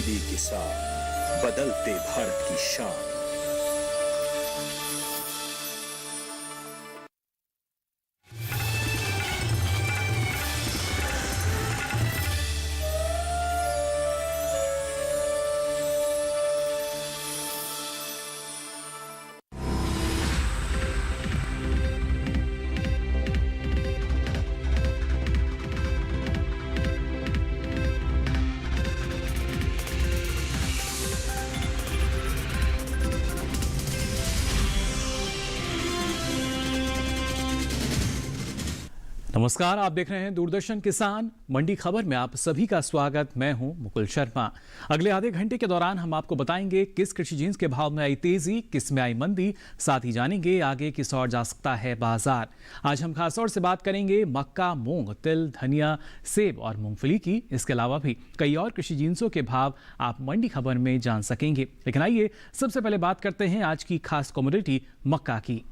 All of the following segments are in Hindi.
तब्दीली के साथ बदलते भारत की शान। नमस्कार, आप देख रहे हैं दूरदर्शन किसान मंडी खबर में आप सभी का स्वागत। मैं हूं मुकुल शर्मा। अगले आधे घंटे के दौरान हम आपको बताएंगे किस कृषि जिन्स के भाव में आई तेजी, किस में आई मंदी, साथ ही जानेंगे आगे किस ओर जा सकता है बाजार। आज हम खास तौर से बात करेंगे मक्का, मूंग, तिल, धनिया, सेब और मूंगफली की। इसके अलावा भी कई और कृषि जिन्सों के भाव आप मंडी खबर में जान सकेंगे। लेकिन आइए सबसे पहले बात करते हैं आज की खास कमोडिटी मक्का की।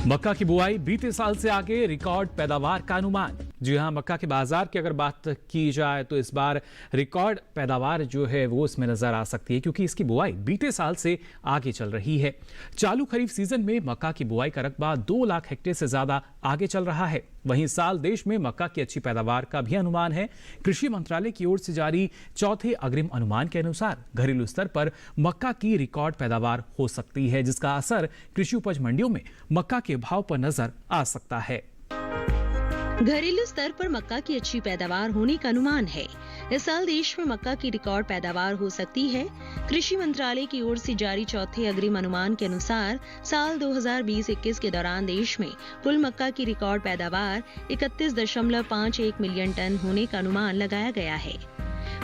मक्का की बुआई बीते साल से आगे, रिकॉर्ड पैदावार का अनुमान। जी हां, मक्का के बाजार की अगर बात की जाए तो इस बार रिकॉर्ड पैदावार जो है वो इसमें नजर आ सकती है, क्योंकि इसकी बुआई बीते साल से आगे चल रही है। चालू खरीफ सीजन में मक्का की बुआई का रकबा 2 लाख हेक्टेयर से ज्यादा आगे चल रहा है। वहीं इस साल देश में मक्का की अच्छी पैदावार का भी अनुमान है। कृषि मंत्रालय की ओर से जारी चौथे अग्रिम अनुमान के अनुसार घरेलू स्तर पर मक्का की रिकॉर्ड पैदावार हो सकती है, जिसका असर कृषि उपज मंडियों में मक्का के भाव पर नजर आ सकता है। घरेलू स्तर पर मक्का की अच्छी पैदावार होने का अनुमान है। इस साल देश में मक्का की रिकॉर्ड पैदावार हो सकती है। कृषि मंत्रालय की ओर से जारी चौथे अग्रिम अनुमान के अनुसार साल 2020-21 के दौरान देश में कुल मक्का की रिकॉर्ड पैदावार 31.51 मिलियन टन होने का अनुमान लगाया गया है।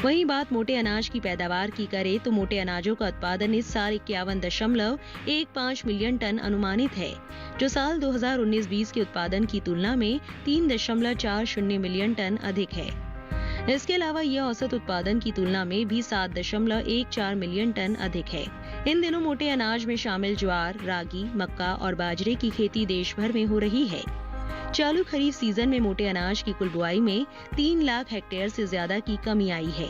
वहीं बात मोटे अनाज की पैदावार की करें तो मोटे अनाजों का उत्पादन इस साल 51.15 मिलियन टन अनुमानित है, जो साल 2019-20 के उत्पादन की तुलना में 3.40 मिलियन टन अधिक है। इसके अलावा यह औसत उत्पादन की तुलना में भी 7.14 मिलियन टन अधिक है। इन दिनों मोटे अनाज में शामिल ज्वार, रागी, मक्का और बाजरे की खेती देश भर में हो रही है। चालू खरीफ सीजन में मोटे अनाज की कुल बुआई में 3 लाख हेक्टेयर से ज्यादा की कमी आई है।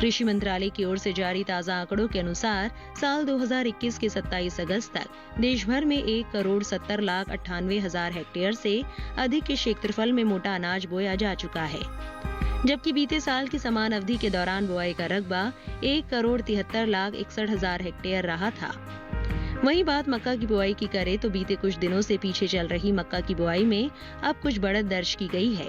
कृषि मंत्रालय की ओर से जारी ताजा आंकड़ों के अनुसार साल 2021 के 27 अगस्त तक देश भर में 1,70,98,000 हेक्टेयर से अधिक के क्षेत्रफल में मोटा अनाज बोया जा चुका है, जबकि बीते साल की समान अवधि के दौरान बुआई का रकबा 1,73,61,000 हेक्टेयर रहा था। वहीं बात मक्का की बुआई की करें तो बीते कुछ दिनों से पीछे चल रही मक्का की बुआई में अब कुछ बढ़त दर्ज की गई है।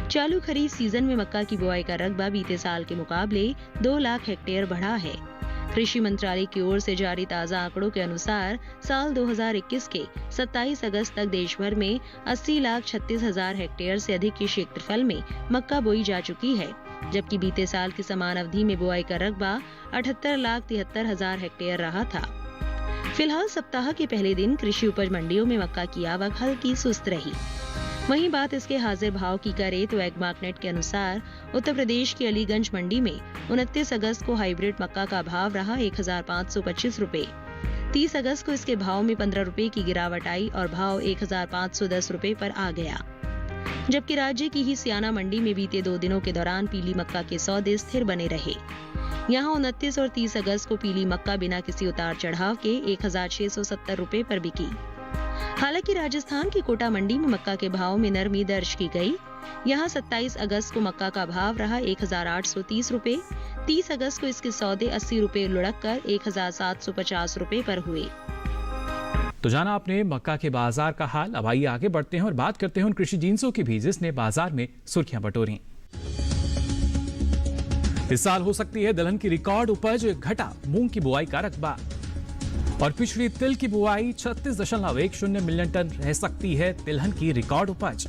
चालू खरीफ सीजन में मक्का की बुआई का रकबा बीते साल के मुकाबले 2 लाख हेक्टेयर बढ़ा है। कृषि मंत्रालय की ओर से जारी ताजा आंकड़ों के अनुसार साल 2021 के 27 अगस्त तक देश भर में 80,36,000 हेक्टेयर से अधिक के क्षेत्रफल में मक्का बोई जा चुकी है, जबकि बीते साल की समान अवधि में बुआई का रकबा 78,73,000 हेक्टेयर रहा था। फिलहाल सप्ताह के पहले दिन कृषि उपज मंडियों में मक्का की आवक हल्की सुस्त रही। वहीं बात इसके हाजिर भाव की करें तो एग्मार्कनेट के अनुसार उत्तर प्रदेश की अलीगंज मंडी में 29 अगस्त को हाइब्रिड मक्का का भाव रहा 1,525 रुपए। 30 अगस्त को इसके भाव में 15 रुपए की गिरावट आई और भाव 1,510 रुपए पर आ गया, जबकि राज्य की ही सियाना मंडी में बीते 2 दिनों के दौरान पीली मक्का के सौदे स्थिर बने रहे। यहाँ 29 और 30 अगस्त को पीली मक्का बिना किसी उतार चढ़ाव के 1,670 रुपए पर बिकी। हालांकि राजस्थान की कोटा मंडी में मक्का के भाव में नरमी दर्ज की गई। यहाँ 27 अगस्त को मक्का का भाव रहा 1,830 रुपए। 30 अगस्त को इसके सौदे 80 रुपए लुढ़क कर 1,750 रुपए पर हुए। तो जाना आपने मक्का के बाजार का हाल। अब आइए आगे बढ़ते हैं और बात करते हैं उन कृषि जिन्सों की भी जिसने बाजार में सुर्खियां बटोरी। इस साल हो सकती है दलहन की रिकॉर्ड उपज, घटा मूंग की बुआई का रकबा और पिछड़ी तिल की बुआई 36.10 मिलियन टन रह सकती है तिलहन की रिकॉर्ड उपज।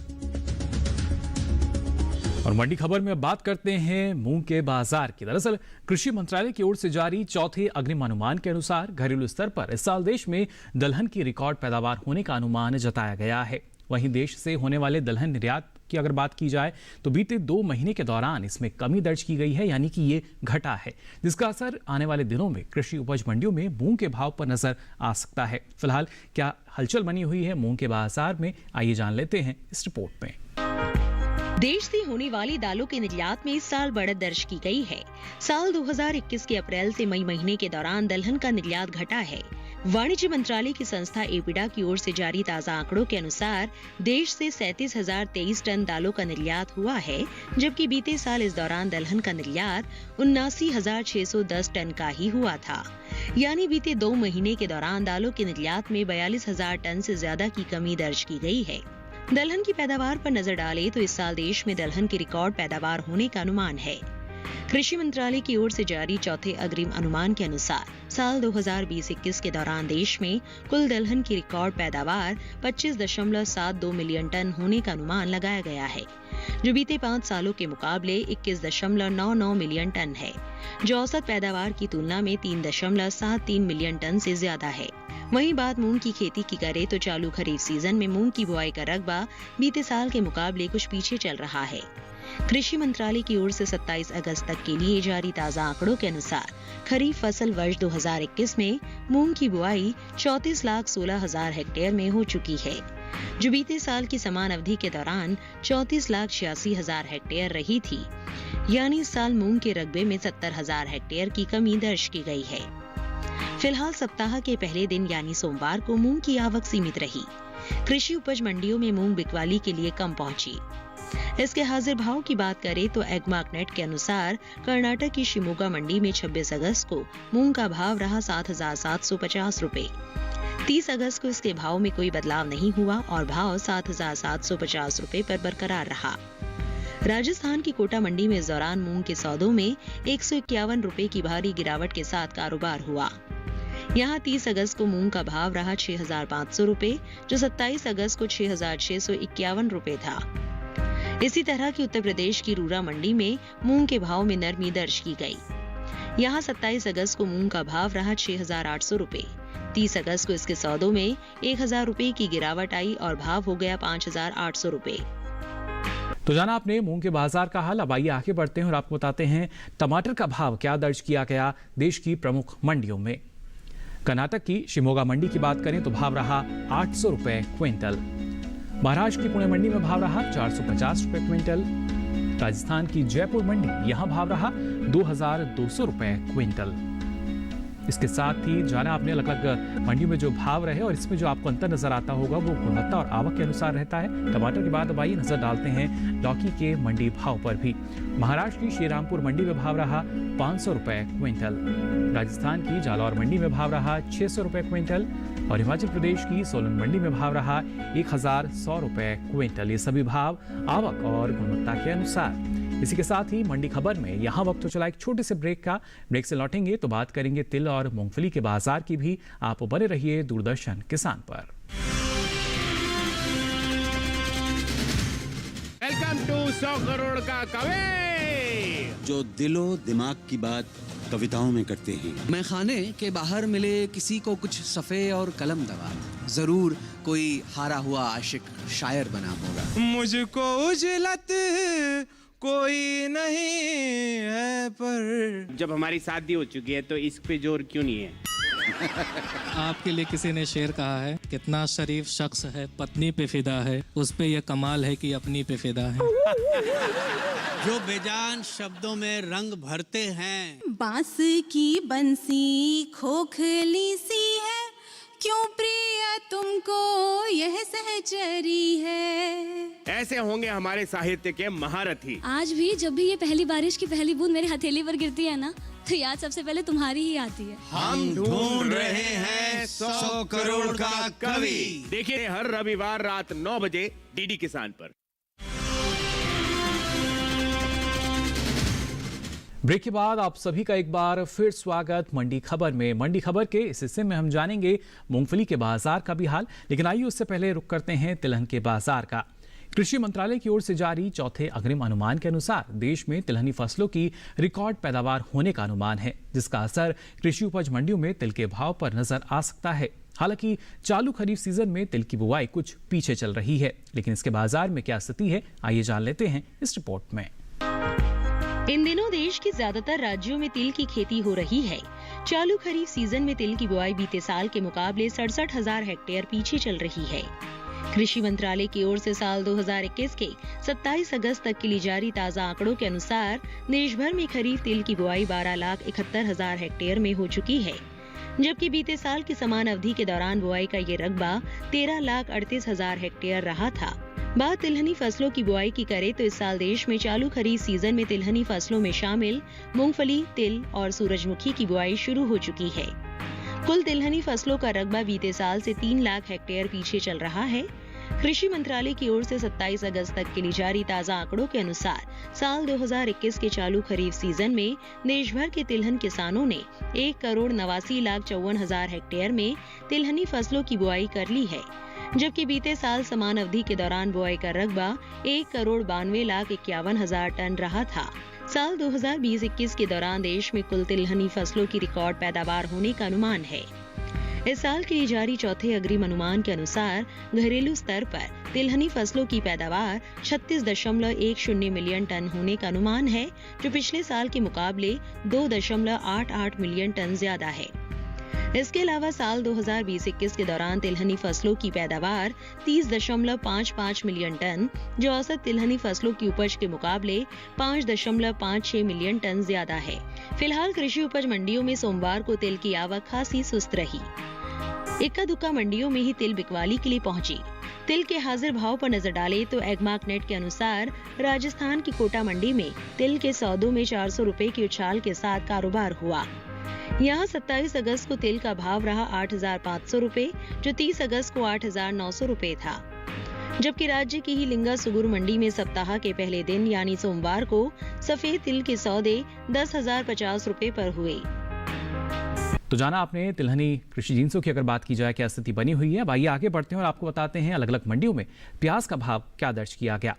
और मंडी खबर में बात करते हैं मूंग के बाजार की। दरअसल कृषि मंत्रालय की ओर से जारी चौथे अग्रिम अनुमान के अनुसार घरेलू स्तर पर इस साल देश में दलहन की रिकॉर्ड पैदावार होने का अनुमान जताया गया है। वहीं देश से होने वाले दलहन निर्यात की अगर बात की जाए तो बीते 2 महीने के दौरान इसमें कमी दर्ज की गई है, यानी कि ये घटा है, जिसका असर आने वाले दिनों में कृषि उपज मंडियों में मूंग के भाव पर नजर आ सकता है। फिलहाल क्या हलचल बनी हुई है मूंग के बाजार में, आइए जान लेते हैं इस रिपोर्ट में। देश से होने वाली दालों के निर्यात में इस साल बढ़त दर्ज की गई है। साल 2021 के अप्रैल से मई महीने के दौरान दलहन का निर्यात घटा है। वाणिज्य मंत्रालय की संस्था एपिडा की ओर से जारी ताजा आंकड़ों के अनुसार देश से 37,023 टन दालों का निर्यात हुआ है, जबकि बीते साल इस दौरान दलहन का निर्यात 79,610 टन का ही हुआ था। यानी बीते 2 महीने के दौरान दालों के निर्यात में 42,000 टन से ज्यादा की कमी दर्ज की गई है। दलहन की पैदावार पर नजर डालें तो इस साल देश में दलहन की रिकॉर्ड पैदावार होने का अनुमान है। कृषि मंत्रालय की ओर से जारी चौथे अग्रिम अनुमान के अनुसार साल 2020-21 के दौरान देश में कुल दलहन की रिकॉर्ड पैदावार 25.72 मिलियन टन होने का अनुमान लगाया गया है, जो बीते 5 सालों के मुकाबले 21.99 मिलियन टन है, जो औसत पैदावार की तुलना में 3.73 मिलियन टन से ज्यादा है। वहीं बात मूंग की खेती की करें तो चालू खरीफ सीजन में मूंग की बुआई का रकबा बीते साल के मुकाबले कुछ पीछे चल रहा है। कृषि मंत्रालय की ओर से 27 अगस्त तक के लिए जारी ताजा आंकड़ों के अनुसार खरीफ फसल वर्ष 2021 में मूंग की बुआई 34,16,000 हेक्टेयर में हो चुकी है, जो बीते साल की समान अवधि के दौरान 34,86,000 हेक्टेयर रही थी। यानी इस साल मूंग के रकबे में 70,000 हेक्टेयर की कमी दर्ज की गई है। फिलहाल सप्ताह के पहले दिन यानी सोमवार को मूंग की आवक सीमित रही। कृषि उपज मंडियों में मूंग बिकवाली के लिए कम पहुंची। इसके हाजिर भाव की बात करें तो एग्मार्कनेट के अनुसार कर्नाटक की शिमोगा मंडी में 26 अगस्त को मूंग का भाव रहा 7,750 रुपए। 30 अगस्त को इसके भाव में कोई बदलाव नहीं हुआ और भाव 7,750 रुपए पर बरकरार रहा। राजस्थान की कोटा मंडी में इस दौरान मूंग के सौदों में 151 रुपए की भारी गिरावट के साथ कारोबार हुआ। यहाँ 30 अगस्त को मूंग का भाव रहा 6,500 रुपए, जो 27 अगस्त को 6,651 रुपए था। इसी तरह की उत्तर प्रदेश की रूरा मंडी में मूंग के भाव में नरमी दर्ज की गई। यहाँ 27 अगस्त को मूंग का भाव रहा 6,800 रुपए। 30 अगस्त को इसके सौदों में 1,000 रुपए की गिरावट आई और भाव हो गया 5,800 रुपए। तो जाना आपने मूंग के बाजार का हाल। अब आइए आगे बढ़ते हैं और आपको बताते हैं टमाटर का भाव क्या दर्ज किया गया देश की प्रमुख मंडियों में। कर्नाटक की शिमोगा मंडी की बात करें तो भाव रहा 800 रुपए क्विंटल। महाराष्ट्र की पुणे मंडी में भाव रहा 450 रुपए क्विंटल। राजस्थान की जयपुर मंडी यहां भाव रहा 2,200 रुपए क्विंटल। इसके साथ ही जाना आपने अलग अलग मंडियों में जो भाव रहे और इसमें जो आपको अंतर नजर आता होगा वो गुणवत्ता और आवक के अनुसार रहता है। टमाटर के बाद अब आइए नजर डालते हैं लौकी के मंडी भाव पर भी। महाराष्ट्र की श्रीरामपुर मंडी में भाव रहा 500 रुपए क्विंटल। राजस्थान की जालौर मंडी में भाव रहा 600 रुपए क्विंटल और हिमाचल प्रदेश की सोलन मंडी में भाव रहा 1,100 रुपए क्विंटल। ये सभी भाव आवक और गुणवत्ता के अनुसार। इसी के साथ ही मंडी खबर में यहाँ वक्त तो चला एक छोटे से ब्रेक का। ब्रेक से लौटेंगे तो बात करेंगे तिल और मूंगफली के बाजार की भी। आप बने रहिए दूरदर्शन किसान पर। वेलकम टू 100 करोड़ का कवि, जो दिलो दिमाग की बात कविताओं में करते हैं। मैं खाने के बाहर मिले किसी को कुछ सफ़े और कलम दवा, जरूर कोई हारा हुआ आशिक शायर बना होगा। मुझको उजलत कोई नहीं है पर जब हमारी शादी हो चुकी है तो इश्क पे जोर क्यों नहीं है। आपके लिए किसी ने शेर कहा है, कितना शरीफ शख्स है पत्नी पे फिदा है, उस पे ये कमाल है कि अपनी पे फिदा है। जो बेजान शब्दों में रंग भरते हैं। बांस की बंसी खोखली सी है, क्यों प्रिय तुमको यह सहचरी है। ऐसे होंगे हमारे साहित्य के महारथी। आज भी जब भी ये पहली बारिश की पहली बूंद मेरी हथेली पर गिरती है ना, तो याद सबसे पहले तुम्हारी ही आती है। हम ढूंढ रहे हैं 100 करोड़ का कवि। देखिए हर रविवार रात 9 बजे डीडी किसान पर। ब्रेक के बाद आप सभी का एक बार फिर स्वागत मंडी खबर में। मंडी खबर के इस हिस्से में हम जानेंगे मूंगफली के बाजार का भी हाल, लेकिन आइए उससे पहले रुक करते हैं तिलहन के बाजार का। कृषि मंत्रालय की ओर से जारी चौथे अग्रिम अनुमान के अनुसार देश में तिलहनी फसलों की रिकॉर्ड पैदावार होने का अनुमान है, जिसका असर कृषि उपज मंडियों में तिल के भाव पर नजर आ सकता है। हालांकि चालू खरीफ सीजन में तिल की बुआई कुछ पीछे चल रही है, लेकिन इसके बाजार में क्या स्थिति है आइए जान लेते हैं इस रिपोर्ट में। इन दिनों देश के ज्यादातर राज्यों में तिल की खेती हो रही है। चालू खरीफ सीजन में तिल की बुआई बीते साल के मुकाबले 67,000 हेक्टेयर पीछे चल रही है। कृषि मंत्रालय की ओर से साल 2021 के 27 अगस्त तक के लिए जारी ताजा आंकड़ों के अनुसार देश भर में खरीफ तिल की बुआई 12,71,000 हेक्टेयर में हो चुकी है, जबकि बीते साल की समान अवधि के दौरान बुआई का ये रकबा 13,38,000 हेक्टेयर रहा था। बात तिलहनी फसलों की बुआई की करें तो इस साल देश में चालू खरीफ सीजन में तिलहनी फसलों में शामिल मूंगफली, तिल और सूरजमुखी की बुआई शुरू हो चुकी है। कुल तिलहनी फसलों का रकबा बीते साल से 3 लाख हेक्टेयर पीछे चल रहा है। कृषि मंत्रालय की ओर से 27 अगस्त तक के लिए जारी ताजा आंकड़ों के अनुसार साल 2021 के चालू खरीफ सीजन में देश भर के तिलहन किसानों ने 1,89,54,000 हेक्टेयर में तिलहनी फसलों की बुआई कर ली है, जबकि बीते साल समान अवधि के दौरान बुआई का रकबा 1,92,51,000 टन रहा था। साल 2020-21 के दौरान देश में कुल तिलहनी फसलों की रिकॉर्ड पैदावार होने का अनुमान है। इस साल के लिए जारी चौथे अग्रिम अनुमान के अनुसार घरेलू स्तर पर तिलहनी फसलों की पैदावार 36.10 मिलियन टन होने का अनुमान है, जो पिछले साल के मुकाबले 2.88 मिलियन टन ज्यादा है। इसके अलावा साल 2020-21 के दौरान तिलहनी फसलों की पैदावार 30.55 मिलियन टन, जो औसत तिलहनी फसलों की उपज के मुकाबले 5.56 मिलियन टन ज्यादा है। फिलहाल कृषि उपज मंडियों में सोमवार को तिल की आवक खासी सुस्त रही। इक्का दुक्का मंडियों में ही तिल बिकवाली के लिए पहुंची। तिल के हाजिर भाव पर नजर डाले तो एगमार्क नेट के अनुसार राजस्थान की कोटा मंडी में तिल के सौदों में 400 रुपए की उछाल के साथ कारोबार हुआ। यहाँ 27 अगस्त को तिल का भाव रहा 8,500 रुपए, जो 30 अगस्त को 8,900 रुपए था, जबकि राज्य की ही लिंगा सुगुर मंडी में सप्ताह के पहले दिन यानी सोमवार को सफेद तिल के सौदे 10,050 रुपए पर हुए। तो जाना आपने तिलहनी कृषि जिंसों की अगर बात की जाए क्या स्थिति बनी हुई है। अब आइए आगे बढ़ते हैं और आपको बताते हैं अलग अलग मंडियों में प्याज का भाव क्या दर्ज किया गया।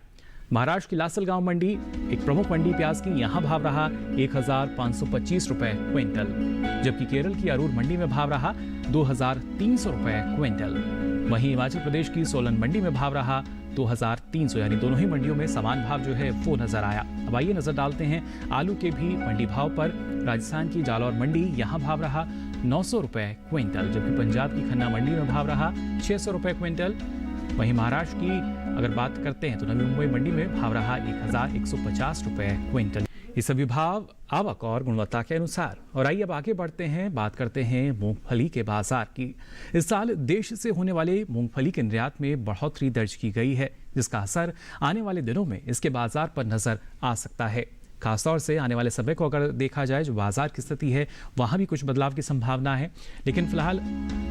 महाराष्ट्र की लासलगांव मंडी एक प्रमुख मंडी प्याज की, यहाँ भाव रहा 1,525 रुपए क्विंटल, जबकि केरल की अरूर मंडी में भाव रहा 2,300 रुपए क्विंटल। वहीं हिमाचल प्रदेश की सोलन मंडी में भाव रहा 2,300, यानी दोनों ही मंडियों में समान भाव जो है वो नजर आया। अब आइए नजर डालते हैं आलू के भी मंडी भाव पर। राजस्थान की जालौर मंडी यहाँ भाव रहा 900 रुपए क्विंटल, जबकि पंजाब की खन्ना मंडी में भाव रहा 600 रुपए क्विंटल। वहीं महाराष्ट्र की अगर बात करते हैं तो नवी मुंबई मंडी में भाव रहा 1,150 रुपए क्विंटल। ये सभी भाव आवक और गुणवत्ता के अनुसार। और आइए अब आगे बढ़ते हैं, बात करते हैं मूंगफली के बाजार की। इस साल देश से होने वाले मूंगफली के निर्यात में बढ़ोतरी दर्ज की गई है, जिसका असर आने वाले दिनों में इसके बाजार पर नजर आ सकता है। खासतौर से आने वाले समय को अगर देखा जाए, जो बाजार की स्थिति है वहाँ भी कुछ बदलाव की संभावना है। लेकिन फिलहाल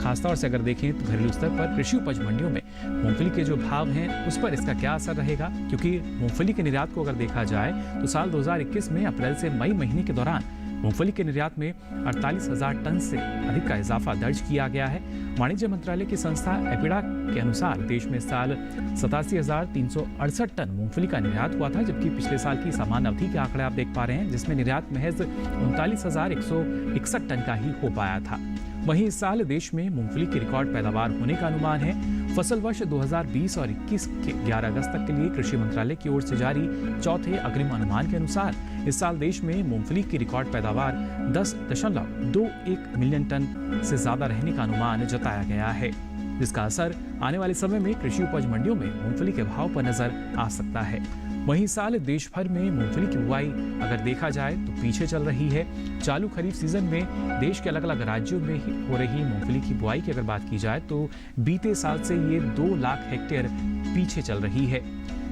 खासतौर से अगर देखें तो घरेलू स्तर पर कृषि उपज मंडियों में मूंगफली के जो भाव हैं उस पर इसका क्या असर रहेगा, क्योंकि मूंगफली के निर्यात को अगर देखा जाए तो साल 2021 में अप्रैल से मई महीने के दौरान मूंगफली के निर्यात में 48,000 टन से अधिक का इजाफा दर्ज किया गया है। वाणिज्य मंत्रालय की संस्था एपिडा के अनुसार देश में इस साल 87,368 टन मूंगफली का निर्यात हुआ था, जबकि पिछले साल की समान अवधि के आंकड़े आप देख पा रहे हैं, जिसमें निर्यात महज 39,161 टन का ही हो पाया था। वहीं इस साल देश में मूंगफली की रिकॉर्ड पैदावार होने का अनुमान है। फसल वर्ष 2020 और 21 के 11 अगस्त तक के लिए कृषि मंत्रालय की ओर से जारी चौथे अग्रिम अनुमान के अनुसार इस साल देश में मूंगफली की रिकॉर्ड पैदावार 10.21 मिलियन टन से ज्यादा रहने का अनुमान जताया गया है, जिसका असर आने वाले समय में कृषि उपज मंडियों में मूंगफली के भाव पर नजर आ सकता है। वहीं साल देश भर में मूंगफली की बुआई अगर देखा जाए तो पीछे चल रही है। चालू खरीफ सीजन में देश के अलग अलग राज्यों में हो रही मूंगफली की बुआई की अगर बात की जाए तो बीते साल से ये 2 लाख हेक्टेयर पीछे चल रही है।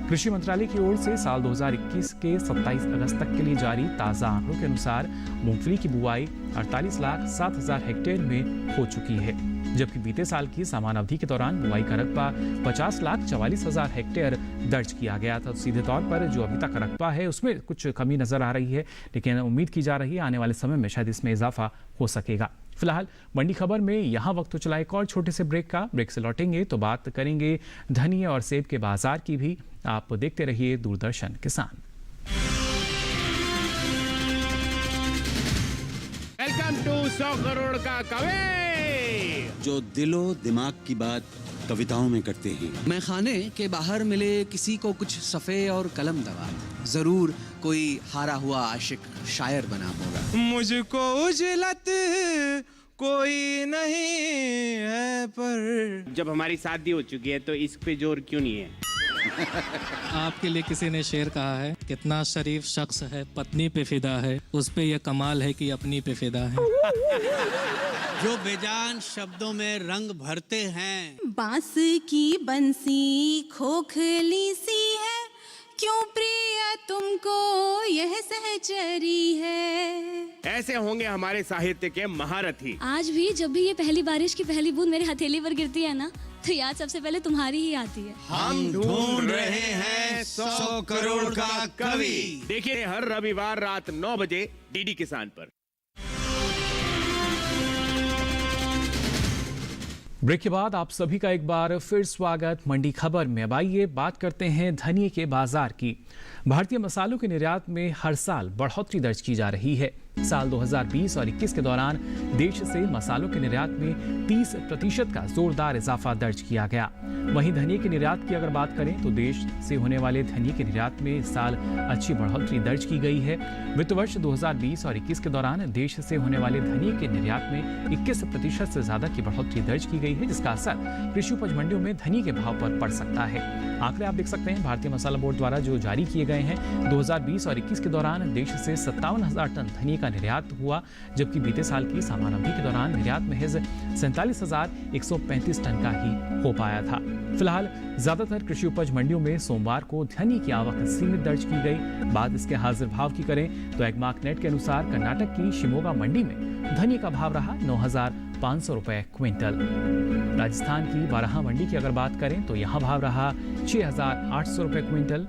कृषि मंत्रालय की ओर से साल 2021 के 27 अगस्त तक के लिए जारी ताज़ा आंकड़ों के अनुसार मूंगफली की बुआई 48,07,000 हेक्टेयर में हो चुकी है, जबकि बीते साल की समान अवधि के दौरान बुआई का रकबा 50,44,000 हेक्टेयर दर्ज किया गया था। सीधे तौर पर जो अभी तक रकबा है उसमें कुछ कमी नजर आ रही है, लेकिन उम्मीद की जा रही है आने वाले समय में शायद इसमें इजाफा हो सकेगा। फिलहाल मंडी खबर में यहाँ वक्त तो चला एक और छोटे से ब्रेक का। ब्रेक से लौटेंगे तो बात करेंगे धनिया और सेब के बाजार की भी। आप देखते रहिए दूरदर्शन किसान। वेलकम टू 100 करोड़ का कवे, जो दिलो दिमाग की बात कविताओं में करते हैं। मैं खाने के बाहर मिले किसी को कुछ सफ़े और कलम दवात, जरूर कोई हारा हुआ आशिक शायर बना होगा। मुझको उजलत कोई नहीं है पर। जब हमारी शादी हो चुकी है तो इस पे जोर क्यों नहीं है? आपके लिए किसी ने शेर कहा है, कितना शरीफ शख्स है पत्नी पे फिदा है, उस पे यह कमाल है कि अपनी पे फिदा है। जो बेजान शब्दों में रंग भरते हैं। बांस की बंसी खोखली सी है, क्यों प्रिय तुमको यह सहचरी है। ऐसे होंगे हमारे साहित्य के महारथी। आज भी जब भी ये पहली बारिश की पहली बूंद मेरे हथेली पर गिरती है ना, तो याद सबसे पहले तुम्हारी ही आती है। हम ढूंढ रहे हैं 100 करोड़ का कवि। देखिए हर रविवार रात 9 बजे डीडी किसान पर। ब्रेक के बाद आप सभी का एक बार फिर स्वागत मंडी खबर में। अब आइए बात करते हैं धनिये के बाजार की। भारतीय मसालों के निर्यात में हर साल बढ़ोतरी दर्ज की जा रही है। साल 2020 और 21 के दौरान देश से मसालों के निर्यात में 30% का जोरदार इजाफा दर्ज किया गया। वहीं धनिये के निर्यात की अगर बात करें तो देश से होने वाले धनिये के निर्यात में इस साल अच्छी बढ़ोतरी दर्ज की गई है। वित्त वर्ष 2020 और 21 के दौरान देश से होने वाले धनिये के निर्यात में 21% से ज्यादा की बढ़ोतरी दर्ज की गई है, जिसका असर कृषि उपज मंडियों में धनिये के भाव पर पड़ सकता है। आंकड़े आप देख सकते हैं भारतीय मसाला बोर्ड द्वारा जो जारी किए गए हैं। 2020 और 21 के दौरान देश से 57,000 टन धनिये का निर्यात हुआ, जबकि बीते साल की समान अवधि के दौरान निर्यात महज 47,135 टन का ही हो पाया था। फिलहाल ज्यादातर कृषि उपज मंडियों में सोमवार को धनिये की आवक सीमित दर्ज की गई। बात इसके हाजिर भाव की करें तो एग्मार्क नेट के अनुसार कर्नाटक की शिमोगा मंडी में धनिये का भाव रहा 9,500 रुपए क्विंटल। राजस्थान की बाराहा मंडी की अगर बात करें तो यहाँ भाव रहा 6,800 रुपए क्विंटल।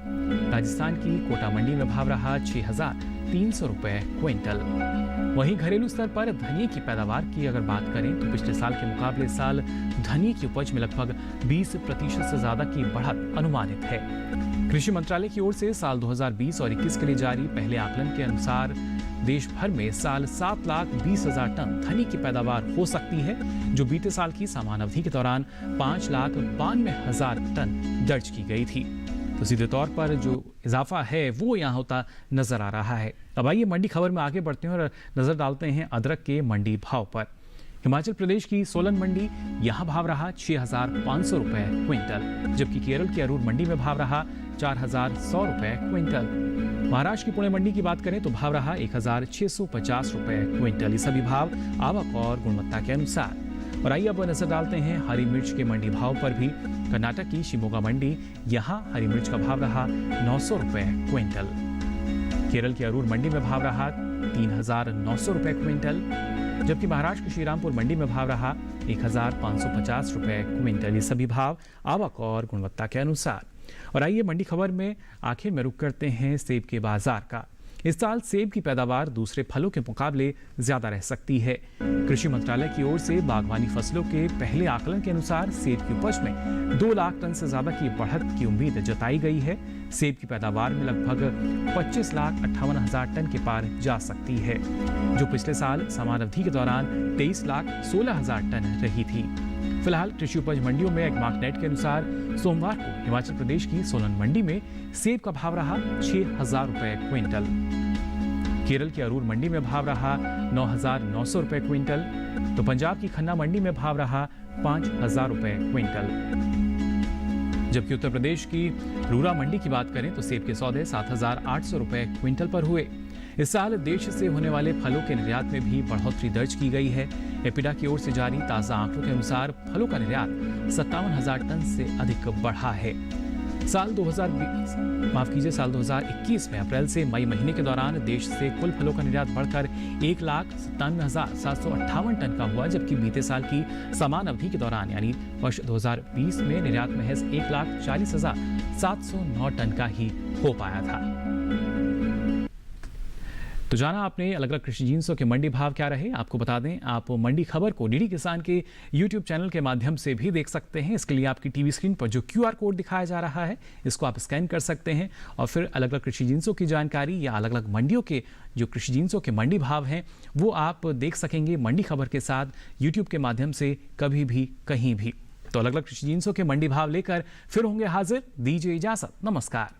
राजस्थान की कोटा मंडी में भाव रहा 6,300 रुपए क्विंटल। वहीं घरेलू स्तर पर धनिये की पैदावार की अगर बात करें तो पिछले साल के मुकाबले इस साल धनिये की उपज में लगभग 20% से ज्यादा की बढ़त अनुमानित है। कृषि मंत्रालय की ओर से साल 2020 और 21 के लिए जारी पहले आकलन के अनुसार देश भर में इस साल 7,20,000 टन धनिये की पैदावार हो सकती है, जो बीते साल की समान अवधि के दौरान 5,92,000 टन दर्ज की गई थी। तो सीधे तौर पर जो इजाफा है वो यहाँ होता नजर आ रहा है। अब आइए मंडी खबर में आगे बढ़ते हैं और नजर डालते हैं अदरक के मंडी भाव पर। हिमाचल प्रदेश की सोलन मंडी यहाँ भाव रहा 6,500 रुपए क्विंटल, जबकि केरल की अरूर मंडी में भाव रहा 4,100 रुपए क्विंटल। महाराष्ट्र की पुणे मंडी की बात करें तो भाव रहा 1,650 रुपए क्विंटल। ये सभी भाव आवक और गुणवत्ता के अनुसार। और आइए अब नजर डालते हैं हरी मिर्च के मंडी भाव पर भी। कर्नाटक की शिमोगा मंडी यहाँ हरी मिर्च का भाव रहा 900 रुपए क्विंटल। केरल की अरूर मंडी में भाव रहा 3,900 रुपए क्विंटल, जबकि महाराष्ट्र की श्रीरामपुर मंडी में भाव रहा 1,550 रुपए क्विंटल। ये सभी भाव आवक और गुणवत्ता के अनुसार। और आइए मंडी खबर में आखिर में रुक करते हैं सेब के बाजार का। इस साल सेब की पैदावार दूसरे फलों के मुकाबले ज्यादा रह सकती है। कृषि मंत्रालय की ओर से बागवानी फसलों के पहले आकलन के अनुसार सेब की उपज में 2 लाख टन से ज्यादा की बढ़त की उम्मीद जताई गई है। सेब की पैदावार में लगभग 25,58,000 टन के पार जा सकती है, जो पिछले साल समान अवधि के दौरान 23,16,000 टन रही थी। फिलहाल कृषि उपज मंडियों में एग्मार्क नेट के अनुसार सोमवार को हिमाचल प्रदेश की सोलन मंडी में सेब का भाव रहा 6,000 रुपए क्विंटल। केरल की अरूर मंडी में भाव रहा 9,900 रुपए क्विंटल, तो पंजाब की खन्ना मंडी में भाव रहा 5,000 रुपए क्विंटल। जबकि उत्तर प्रदेश की रूरा मंडी की बात करें तो सेब के सौदे 7,800 रुपए क्विंटल पर हुए। इस साल देश से होने वाले फलों के निर्यात में भी बढ़ोतरी दर्ज की गई है। एपिडा की ओर से जारी ताज़ा आंकड़ों के अनुसार फलों का निर्यात 57,000 टन से अधिक बढ़ा है। साल 2021 में अप्रैल से मई महीने के दौरान देश से कुल फलों का निर्यात बढ़कर 1,97,758 टन का हुआ, जबकि बीते साल की समान अवधि के दौरान यानी वर्ष 2020 में निर्यात महज 1,40,709 टन का ही हो पाया था। तो जाना आपने अलग अलग कृषि जिन्सों के मंडी भाव क्या रहे। आपको बता दें आप मंडी खबर को डीडी किसान के YouTube चैनल के माध्यम से भी देख सकते हैं। इसके लिए आपकी टीवी स्क्रीन पर जो QR कोड दिखाया जा रहा है इसको आप स्कैन कर सकते हैं और फिर अलग अलग कृषि जिन्सों की जानकारी या अलग अलग मंडियों के जो कृषि जिन्सों के मंडी भाव हैं वो आप देख सकेंगे मंडी खबर के साथ YouTube के माध्यम से कभी भी कहीं भी। तो अलग अलग कृषि जिन्सों के मंडी भाव लेकर फिर होंगे हाजिर। दीजिए इजाजत, नमस्कार।